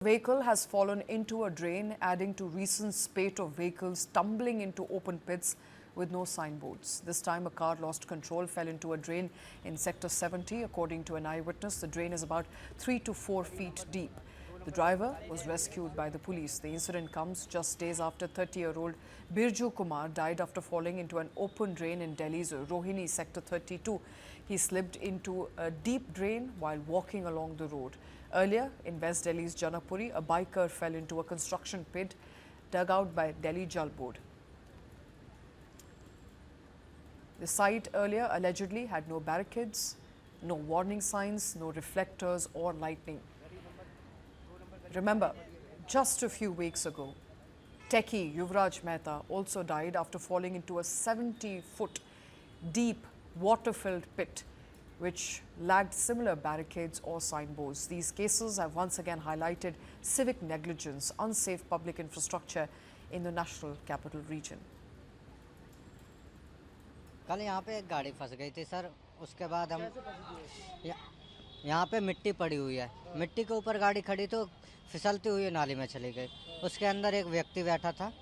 Vehicle has fallen into a drain, adding to recent spate of vehicles tumbling into open pits with no signboards. This time, a car lost control, fell into a drain in Sector 70. According to an eyewitness, the drain is about 3 to 4 feet deep. The driver was rescued by the police. The incident comes just days after 30-year-old Birju Kumar died after falling into an open drain in Delhi's Rohini Sector 32. He slipped into a deep drain while walking along the road. Earlier, in West Delhi's Janakpuri, a biker fell into a construction pit dug out by Delhi Jal Board. The site earlier allegedly had no barricades, no warning signs, no reflectors or lighting. Remember, just a few weeks ago, techie Yuvraj Mehta also died after falling into a 70-foot deep water-filled pit which lacked similar barricades or signboards. These cases have once again highlighted civic negligence, unsafe public infrastructure in the national capital region. कल यहाँ पे एक गाड़ी फंस गई थी sir. उसके बाद हम यहाँ पे मिट्टी पड़ी हुई है, मिट्टी के ऊपर गाड़ी खड़ी तो फिसलती हुई नाली में चली गई। उसके अंदर एक व्यक्ति बैठा था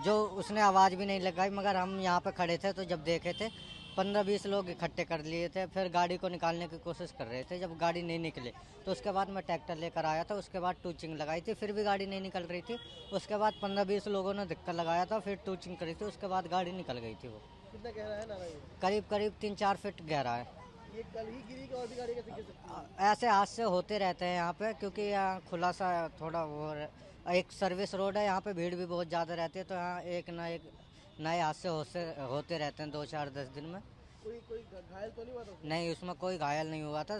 जो उसने आवाज़ भी नहीं लगाई, मगर हम यहाँ पे खड़े थे तो जब देखे थे 15-20 लोग इकट्ठे कर लिए थे। फिर गाड़ी को निकालने की कोशिश कर रहे थे। जब गाड़ी नहीं निकली तो उसके बाद मैं ट्रैक्टर लेकर आया था। उसके बाद टूचिंग लगाई थी, फिर भी गाड़ी नहीं निकल रही थी। उसके बाद 15-20 लोगों ने धक्का लगाया था, फिर टूचिंग करी थी, उसके बाद गाड़ी निकल गई थी। वो कितना गहरा है नाला? करीब करीब 3-4 फीट गहरा है। ये कल ही गिरी कि और भी गाड़ी कैसे गिर सकती है? ऐसे हादसे होते रहते हैं यहाँ पे, क्योंकि यहाँ खुला सा थोड़ा वो एक सर्विस रोड है। यहाँ पे भीड़ भी बहुत ज़्यादा रहती है, तो यहाँ एक नए हादसे होते रहते हैं 2-4-10 दिन में। कोई घायल तो नहीं हुआ था? नहीं, उसमें कोई घायल नहीं हुआ था।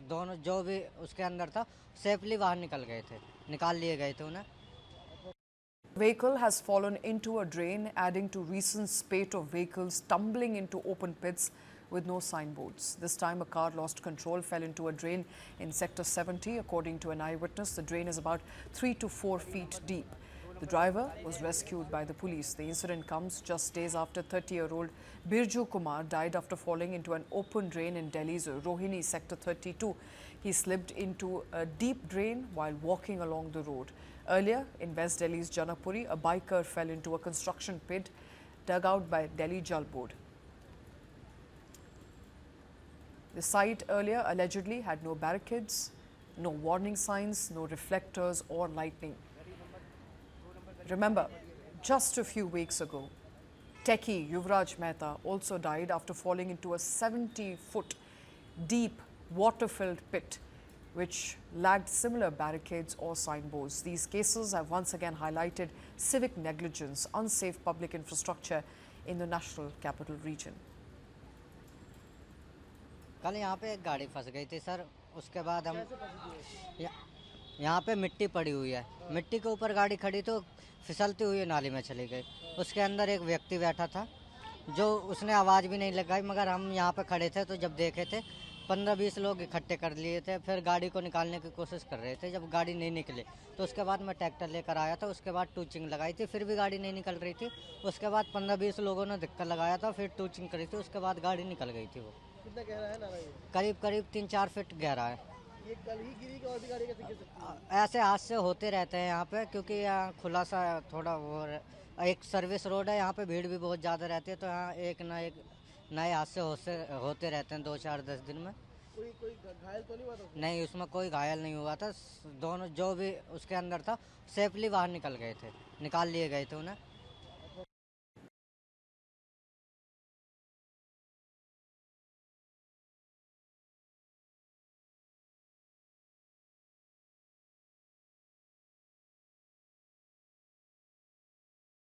दोनों जो भी उसके अंदर था सेफली बाहर निकाल लिए गए थे उन्हें। Vehicle has fallen into a drain, adding to recent spate of vehicles tumbling into open pits with no signboards. This time, a car lost control, fell into a drain in Sector 70. According to an eyewitness, the drain is about 3 to 4 feet deep. The driver was rescued by the police. The incident comes just days after 30-year-old Birju Kumar died after falling into an open drain in Delhi's Rohini Sector 32. He slipped into a deep drain while walking along the road. Earlier, in West Delhi's Janakpuri, a biker fell into a construction pit dug out by Delhi Jal Board. The site earlier allegedly had no barricades, no warning signs, no reflectors or lighting. Remember, just a few weeks ago, techie Yuvraj Mehta also died after falling into a 70-foot deep water-filled pit which lacked similar barricades or signboards. These cases have once again highlighted civic negligence, unsafe public infrastructure in the national capital region. कल यहाँ पे एक गाड़ी फंस गई थी sir. उसके बाद हम यहाँ पे मिट्टी पड़ी हुई है, मिट्टी के ऊपर गाड़ी खड़ी तो फिसलती हुई नाली में चली गई। उसके अंदर एक व्यक्ति बैठा था जो उसने आवाज़ भी नहीं लगाई, मगर हम यहाँ पे खड़े थे तो जब देखे थे 15-20 लोग इकट्ठे कर लिए थे। फिर गाड़ी को निकालने की कोशिश कर रहे थे। जब गाड़ी नहीं निकली तो उसके बाद मैं ट्रैक्टर लेकर आया था। उसके बाद टूचिंग लगाई थी, फिर भी गाड़ी नहीं निकल रही थी। उसके बाद 15-20 लोगों ने धक्का लगाया था, फिर टूचिंग करी थी, उसके बाद गाड़ी निकल गई थी। वो कितना गहरा है नाला? करीब करीब 3-4 फीट गहरा है। ये कल ही गिरी कि और भी गाड़ी कैसे गिर सकती है? ऐसे हादसे होते रहते हैं यहाँ पे, क्योंकि यहाँ खुला सा थोड़ा वो एक सर्विस रोड है। यहाँ पे भीड़ भी बहुत ज़्यादा रहती है, तो यहाँ एक नए हादसे होते रहते हैं 2-4-10 दिन में। कोई घायल तो नहीं हुआ था? नहीं, उसमें कोई घायल नहीं हुआ था। दोनों जो भी उसके अंदर था सेफली बाहर निकाल लिए गए थे उन्हें।